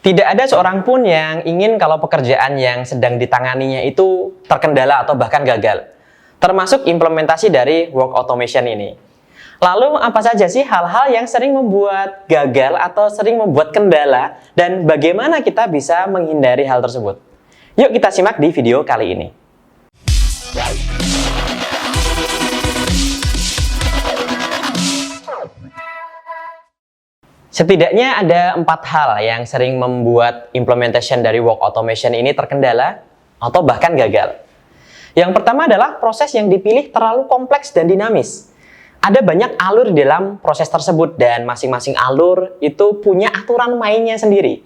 Tidak ada seorang pun yang ingin kalau pekerjaan yang sedang ditanganinya itu terkendala atau bahkan gagal. Termasuk implementasi dari work automation ini. Lalu apa saja sih hal-hal yang sering membuat gagal atau sering membuat kendala dan bagaimana kita bisa menghindari hal tersebut? Yuk kita simak di video kali ini. Setidaknya ada 4 hal yang sering membuat implementation dari work automation ini terkendala atau bahkan gagal. Yang pertama adalah proses yang dipilih terlalu kompleks dan dinamis. Ada banyak alur di dalam proses tersebut dan masing-masing alur itu punya aturan mainnya sendiri.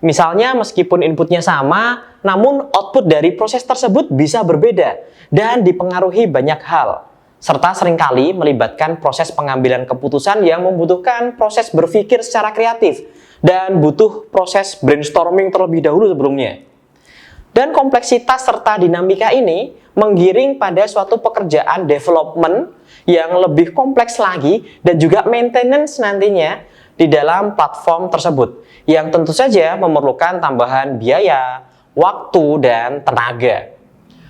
Misalnya meskipun inputnya sama, namun output dari proses tersebut bisa berbeda dan dipengaruhi banyak hal, serta seringkali melibatkan proses pengambilan keputusan yang membutuhkan proses berpikir secara kreatif dan butuh proses brainstorming terlebih dahulu sebelumnya. Dan kompleksitas serta dinamika ini menggiring pada suatu pekerjaan development yang lebih kompleks lagi dan juga maintenance nantinya di dalam platform tersebut yang tentu saja memerlukan tambahan biaya, waktu, dan tenaga.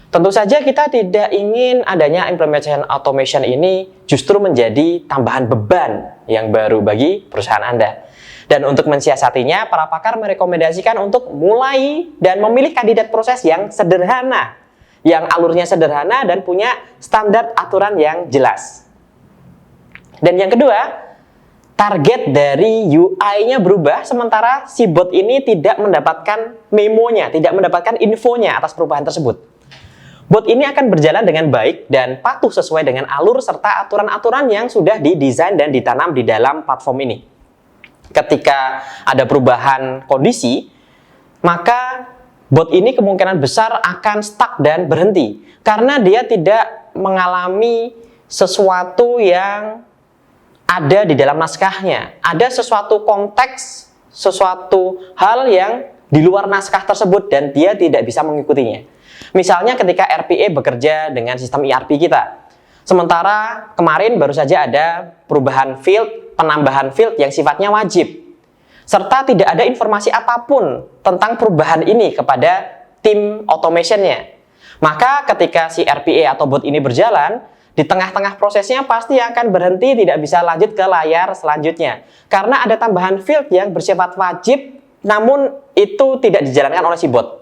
Tentu saja kita tidak ingin adanya implementation automation ini justru menjadi tambahan beban yang baru bagi perusahaan Anda. Dan untuk mensiasatinya, para pakar merekomendasikan untuk mulai dan memilih kandidat proses yang sederhana, yang alurnya sederhana dan punya standar aturan yang jelas. Dan yang kedua, target dari UI-nya berubah sementara si bot ini tidak mendapatkan memonya, tidak mendapatkan infonya atas perubahan tersebut. Bot ini akan berjalan dengan baik dan patuh sesuai dengan alur serta aturan-aturan yang sudah didesain dan ditanam di dalam platform ini. Ketika ada perubahan kondisi, maka bot ini kemungkinan besar akan stuck dan berhenti karena dia tidak mengalami sesuatu yang ada di dalam naskahnya. Ada sesuatu konteks, sesuatu hal yang di luar naskah tersebut dan dia tidak bisa mengikutinya. Misalnya ketika RPA bekerja dengan sistem ERP kita. Sementara kemarin baru saja ada perubahan field, penambahan field yang sifatnya wajib. Serta tidak ada informasi apapun tentang perubahan ini kepada tim automationnya. Maka ketika si RPA atau bot ini berjalan, di tengah-tengah prosesnya pasti akan berhenti, tidak bisa lanjut ke layar selanjutnya. Karena ada tambahan field yang bersifat wajib, namun itu tidak dijalankan oleh si bot.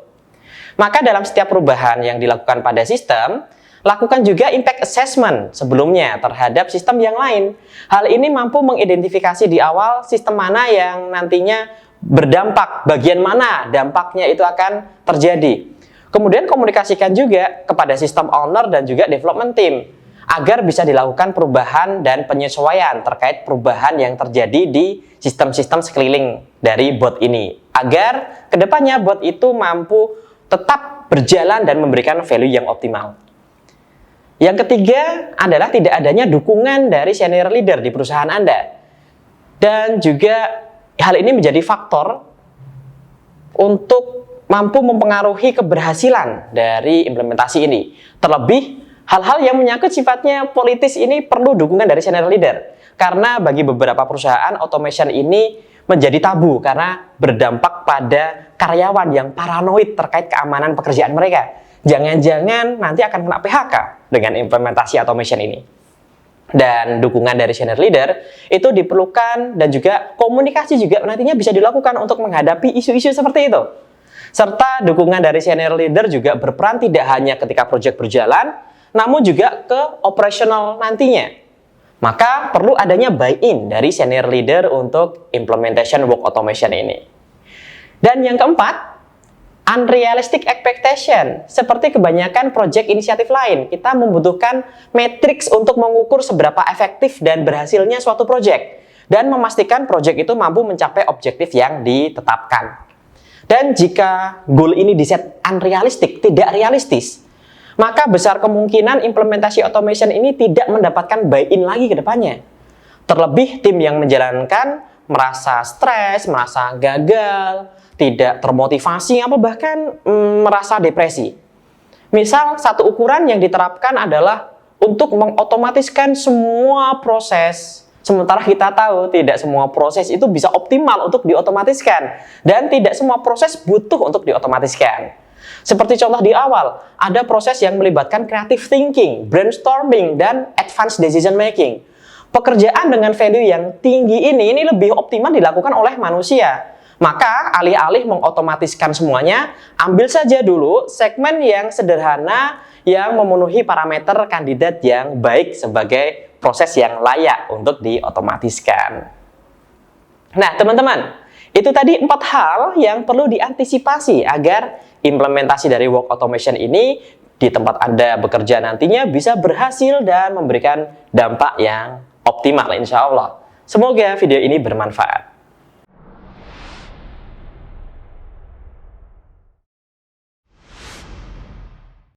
Maka dalam setiap perubahan yang dilakukan pada sistem, lakukan juga impact assessment sebelumnya terhadap sistem yang lain. Hal ini mampu mengidentifikasi di awal sistem mana yang nantinya berdampak, bagian mana dampaknya itu akan terjadi. Kemudian komunikasikan juga kepada sistem owner dan juga development team agar bisa dilakukan perubahan dan penyesuaian terkait perubahan yang terjadi di sistem-sistem sekeliling dari bot ini. Agar kedepannya bot itu mampu tetap berjalan dan memberikan value yang optimal. Yang ketiga adalah tidak adanya dukungan dari senior leader di perusahaan Anda. Dan juga hal ini menjadi faktor untuk mampu mempengaruhi keberhasilan dari implementasi ini. Terlebih, hal-hal yang menyangkut sifatnya politis ini perlu dukungan dari senior leader. Karena bagi beberapa perusahaan, automation ini menjadi tabu karena berdampak pada karyawan yang paranoid terkait keamanan pekerjaan mereka. Jangan-jangan nanti akan kena PHK dengan implementasi automation ini. Dan dukungan dari senior leader itu diperlukan dan juga komunikasi juga nantinya bisa dilakukan untuk menghadapi isu-isu seperti itu. Serta dukungan dari senior leader juga berperan tidak hanya ketika proyek berjalan, namun juga ke operasional nantinya. Maka perlu adanya buy-in dari senior leader untuk implementation work automation ini. Dan yang keempat, unrealistic expectation. Seperti kebanyakan proyek inisiatif lain, kita membutuhkan matriks untuk mengukur seberapa efektif dan berhasilnya suatu proyek dan memastikan proyek itu mampu mencapai objektif yang ditetapkan. Dan jika goal ini diset unrealistic, tidak realistis, maka besar kemungkinan implementasi automation ini tidak mendapatkan buy-in lagi ke depannya. Terlebih tim yang menjalankan merasa stres, merasa gagal, tidak termotivasi, atau bahkan merasa depresi. Misal, satu ukuran yang diterapkan adalah untuk mengotomatiskan semua proses Sementara kita tahu tidak semua proses itu bisa optimal untuk diotomatiskan dan tidak semua proses butuh untuk diotomatiskan. Seperti contoh di awal, ada proses yang melibatkan creative thinking, brainstorming, dan advanced decision making. Pekerjaan dengan value yang tinggi ini lebih optimal dilakukan oleh manusia. Maka alih-alih mengotomatiskan semuanya, ambil saja dulu segmen yang sederhana yang memenuhi parameter kandidat yang baik sebagai proses yang layak untuk diotomatiskan. Nah, teman-teman, itu tadi 4 hal yang perlu diantisipasi agar implementasi dari work automation ini di tempat Anda bekerja nantinya bisa berhasil dan memberikan dampak yang optimal insya Allah. Semoga video ini bermanfaat.